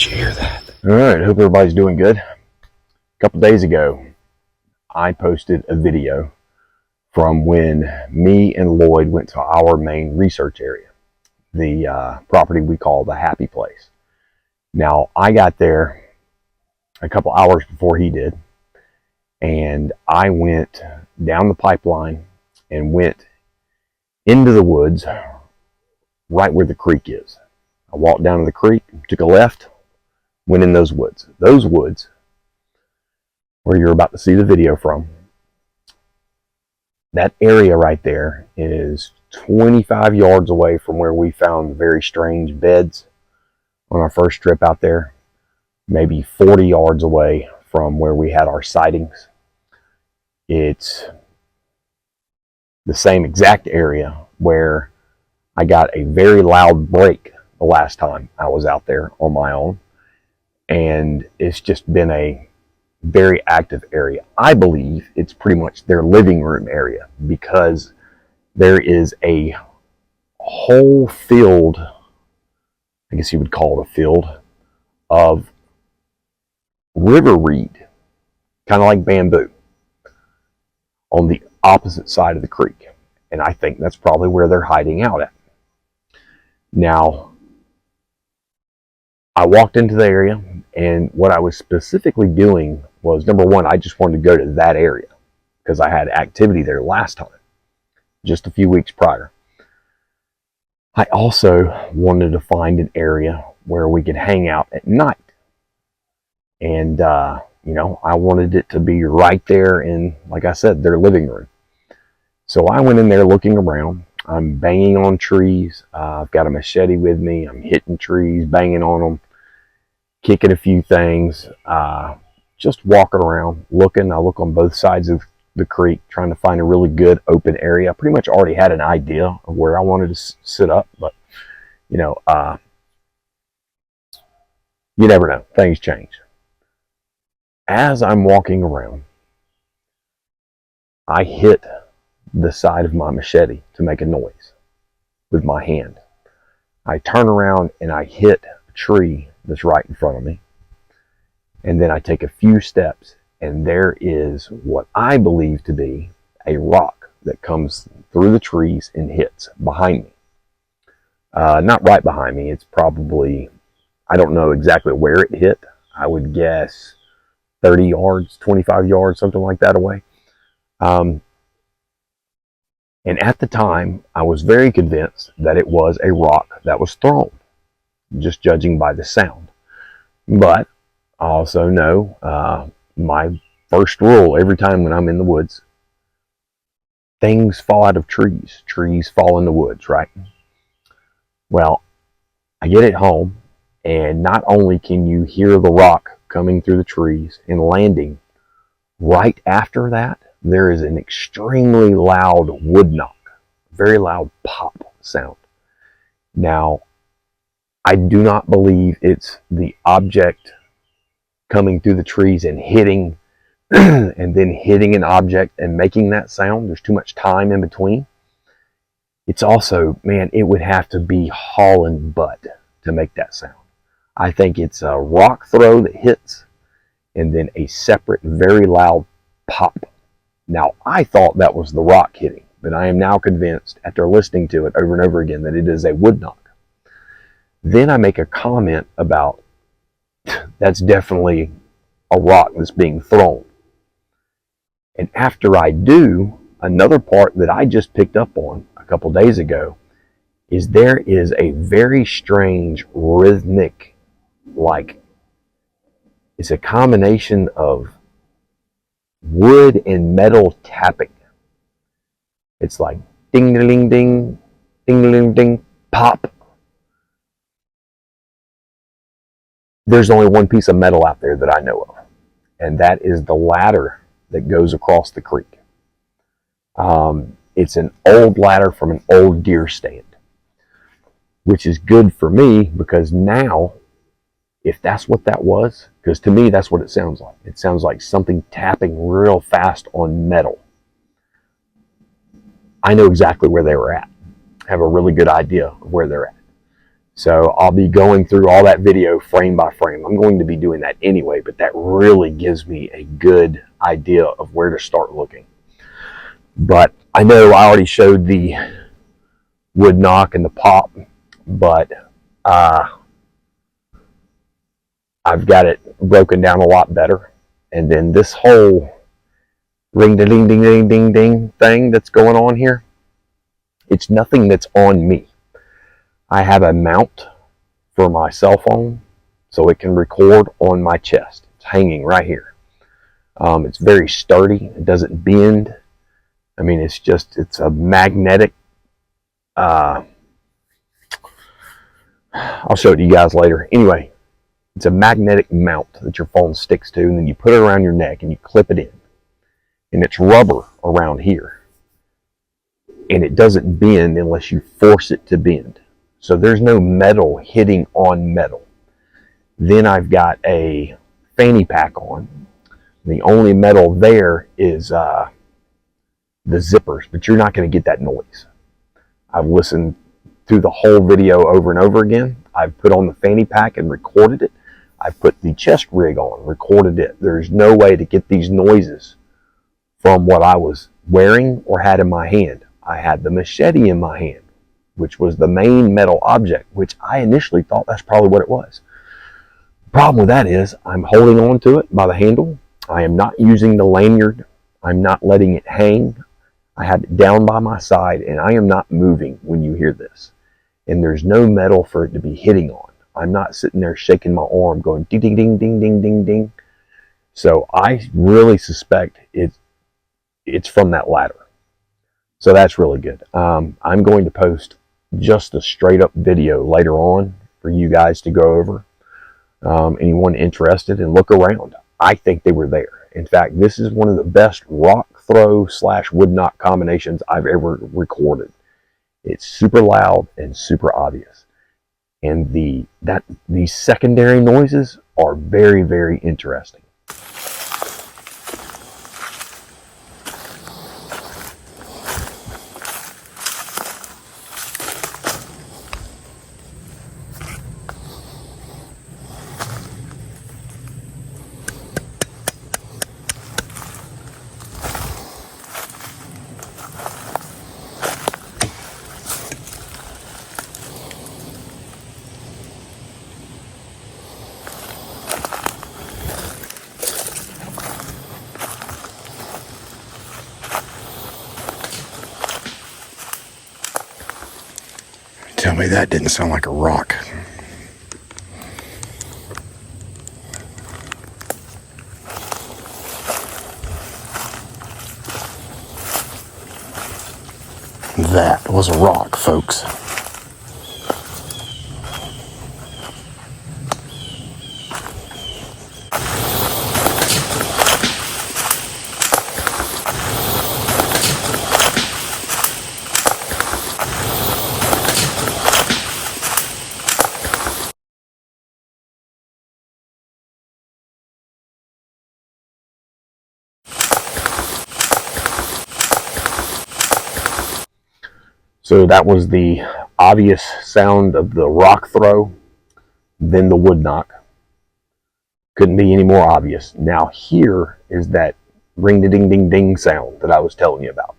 Did you hear that? All right, hope everybody's doing good. A couple days ago, I posted a video from when me and Lloyd went to our main research area, the property we call the Happy Place. Now, I got there a couple hours before he did, and I went down the pipeline and went into the woods right where the creek is. I walked down to the creek, took a left, went in those woods. Those woods, where you're about to see the video from, that area right there is 25 yards away from where we found very strange beds on our first trip out there, maybe 40 yards away from where we had our sightings. It's the same exact area where I got a very loud break the last time I was out there on my own. And it's just been a very active area. I believe it's pretty much their living room area, because there is a whole field, I guess you would call it a field, of river reed, kind of like bamboo, on the opposite side of the creek. And I think that's probably where they're hiding out at. Now, I walked into the area, and what I was specifically doing was, number one, I just wanted to go to that area because I had activity there last time, just a few weeks prior. I also wanted to find an area where we could hang out at night. And, you know, I wanted it to be right there in, like I said, their living room. So I went in there looking around. I'm banging on trees. I've got a machete with me. I'm hitting trees, banging on them, kicking a few things, just walking around, looking. I look on both sides of the creek, trying to find a really good open area. I pretty much already had an idea of where I wanted to sit up, but, you know, you never know. Things change. As I'm walking around, I hit the side of my machete to make a noise with my hand. I turn around and I hit a tree that's right in front of me. And then I take a few steps, and there is what I believe to be a rock that comes through the trees and hits behind me. Not right behind me. It's probably, I don't know exactly where it hit. I would guess 30 yards, 25 yards, something like that away. And at the time, I was very convinced that it was a rock that was thrown, just judging by the sound. But I also know my first rule every time when I'm in the woods: things fall out of trees. Trees fall in the woods, right? Well, I get it home, and not only can you hear the rock coming through the trees and landing, right after that, there is an extremely loud wood knock, very loud pop sound. Now, I do not believe it's the object coming through the trees and hitting and then hitting an object and making that sound. There's too much time in between. It's also, man, it would have to be hauling butt to make that sound. I think it's a rock throw that hits and then a separate, very loud pop. Now, I thought that was the rock hitting, but I am now convinced, after listening to it over and over again, that it is a wood knock. Then I make a comment about, that's definitely a rock that's being thrown. And after I do, another part that I just picked up on a couple days ago is there is a very strange rhythmic, like, it's a combination of wood and metal tapping. It's like ding ding ding, ding ding ding, pop. There's only one piece of metal out there that I know of, and that is the ladder that goes across the creek. It's an old ladder from an old deer stand, which is good for me because now, if that's what that was, because to me that's what it sounds like. It sounds like something tapping real fast on metal. I know exactly where they were at. I have a really good idea of where they're at. So I'll be going through all that video frame by frame. I'm going to be doing that anyway, but that really gives me a good idea of where to start looking. But I know I already showed the wood knock and the pop, but I've got it broken down a lot better. And then this whole ring ding ding ding ding ding thing that's going on here, it's nothing that's on me. I have a mount for my cell phone so it can record on my chest. It's hanging right here. It's very sturdy. It doesn't bend. I mean, it's a magnetic. I'll show it to you guys later. Anyway, it's a magnetic mount that your phone sticks to, and then you put it around your neck and you clip it in. And it's rubber around here. And it doesn't bend unless you force it to bend. So there's no metal hitting on metal. Then I've got a fanny pack on. The only metal there is the zippers, but you're not going to get that noise. I've listened through the whole video over and over again. I've put on the fanny pack and recorded it. I've put the chest rig on, recorded it. There's no way to get these noises from what I was wearing or had in my hand. I had the machete in my hand, which was the main metal object, which I initially thought that's probably what it was. The problem with that is I'm holding on to it by the handle. I am not using the lanyard. I'm not letting it hang. I have it down by my side, and I am not moving when you hear this. And there's no metal for it to be hitting on. I'm not sitting there shaking my arm going ding, ding, ding, ding, ding, ding, ding. So I really suspect it's from that ladder. So that's really good. I'm going to post just a straight up video later on for you guys to go over. Anyone interested, and look around. I think they were there. In fact, this is one of the best rock throw / wood knock combinations I've ever recorded. It's super loud and super obvious. And these secondary noises are very, very interesting. Tell me that didn't sound like a rock. That was a rock, folks. So that was the obvious sound of the rock throw, then the wood knock. Couldn't be any more obvious. Now here is that ring-a-ding-ding-ding sound that I was telling you about.